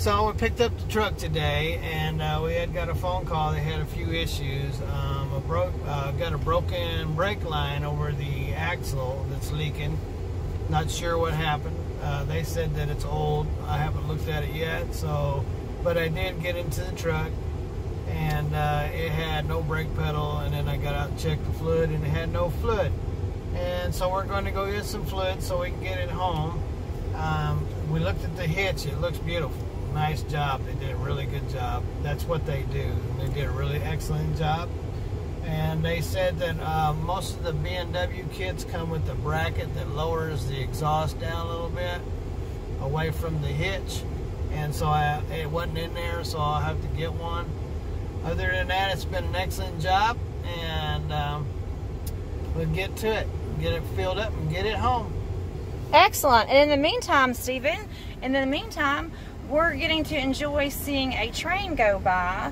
So we picked up the truck today, and we had got a phone call. They had a few issues. Got a broken brake line over the axle that's leaking. Not sure what happened. They said that it's old. I haven't looked at it yet. But I did get into the truck, and it had no brake pedal. And then I got out and checked the fluid, and it had no fluid. And so we're going to go get some fluid so we can get it home. We looked at the hitch. It looks beautiful. Nice job. They did a really good job. That's what they do. They did a really excellent job. And they said that most of the BMW kits come with a bracket that lowers the exhaust down a little bit away from the hitch. And so it wasn't in there, so I'll have to get one. Other than that, it's been an excellent job. And we'll get to it. Get it filled up and get it home. Excellent. And in the meantime, Stephen, we're getting to enjoy seeing a train go by.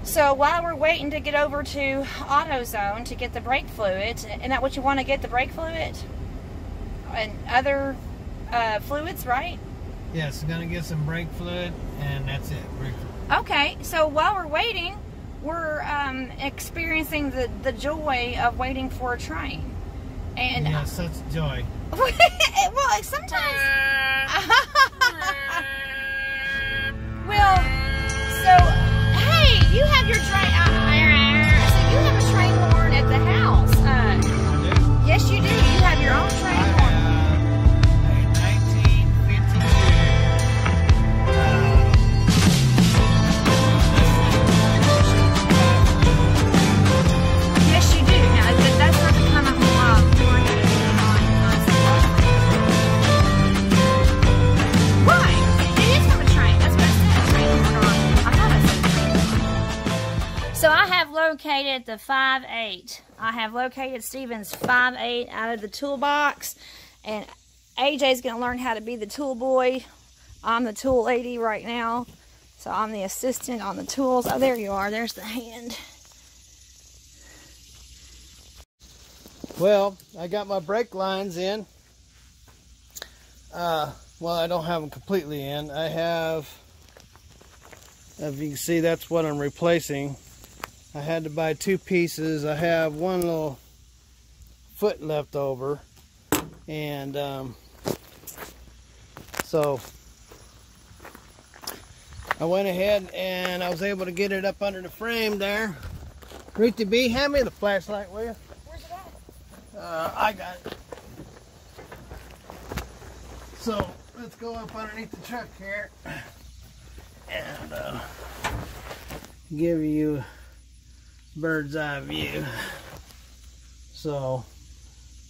So while we're waiting to get over to AutoZone to get the brake fluid, isn't that what you want to get, the brake fluid? And other fluids, right? Yes, gonna get some brake fluid, and that's it. Brake fluid. Okay, so while we're waiting, we're experiencing the joy of waiting for a train. And yeah, such joy. Well, sometimes. Well, so hey, you have your train. So you have a train horn at the house. Yes, you do. You have your own train horn. A 1952. Yes, you do. Now that's not the kind of horn that is on. Right. It is from a train. That's what I said. A train horn. I thought I said train. So I have located the 5.8. I have located Stephen's 5.8 out of the toolbox, and AJ's going to learn how to be the tool boy. I'm the tool lady right now, so I'm the assistant on the tools. Oh, there you are. There's the hand. Well, I got my brake lines in. Well, I don't have them completely in. I have, if you can see, that's what I'm replacing. I had to buy two pieces. I have one little foot left over, and so I went ahead and I was able to get it up under the frame there. Ruthie B, hand me the flashlight, will you? Where's it at? I got it. So let's go up underneath the truck here and give you bird's eye view. So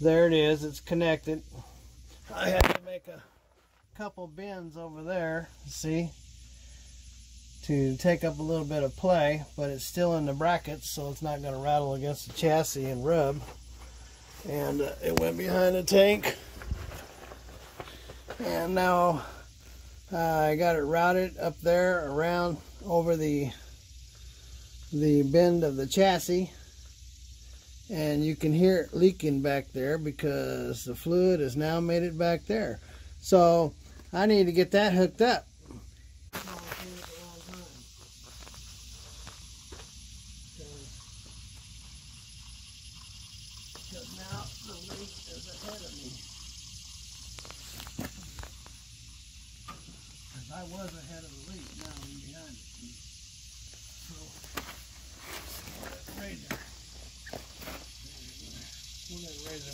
there it is. It's connected. I had to make a couple bends over there, see, to take up a little bit of play, but it's still in the brackets, so it's not going to rattle against the chassis and rub. And it went behind the tank, and now I got it routed up there around over the bend of the chassis, and you can hear it leaking back there because the fluid has now made it back there. So I need to get that hooked up. Now the leak is ahead of me. Because I was ahead of the leak, now I'm behind it. So, razor.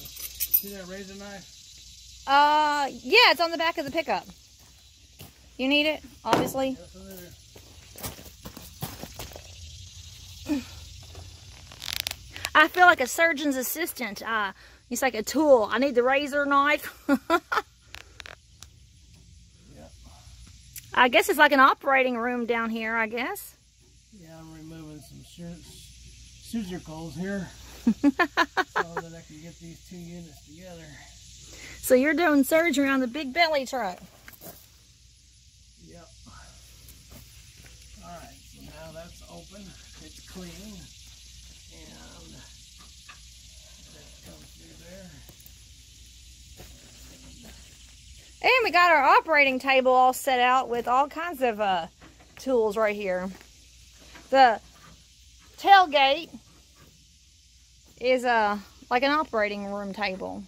See that razor knife? Yeah, it's on the back of the pickup. You need it, obviously. Yes, it is. I feel like a surgeon's assistant. It's like a tool. I need the razor knife. Yep. I guess it's like an operating room down here, I guess. Yeah, I'm removing some scissors here so that I can get these two units together. So you're doing surgery on the big belly truck. Yep. Alright, so now that's open. It's clean. And that comes through there. And we got our operating table all set out with all kinds of tools right here. The tailgate is like an operating room table.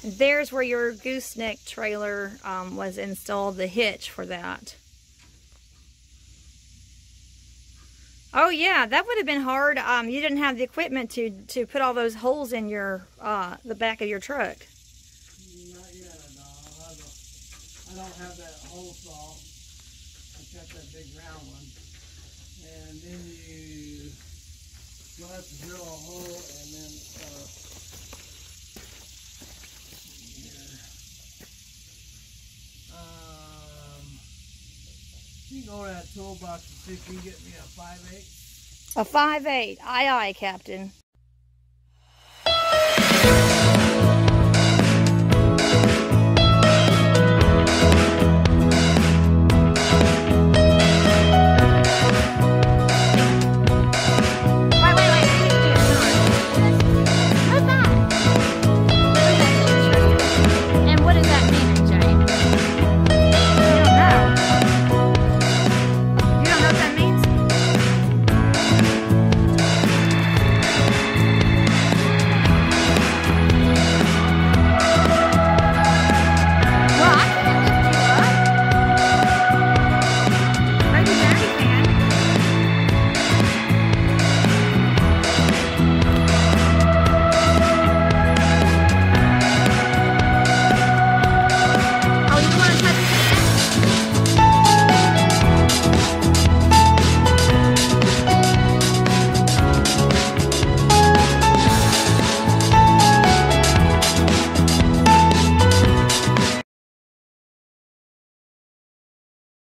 There's where your gooseneck trailer was installed, the hitch for that. Oh yeah, that would have been hard. You didn't have the equipment to put all those holes in your the back of your truck. Not yet, no. I don't have that hole saw. I got that big round one. And then you'll have to drill a hole and then you can go to that toolbox and see if you can get me a 5/8. A 5/8. Aye, aye, Captain.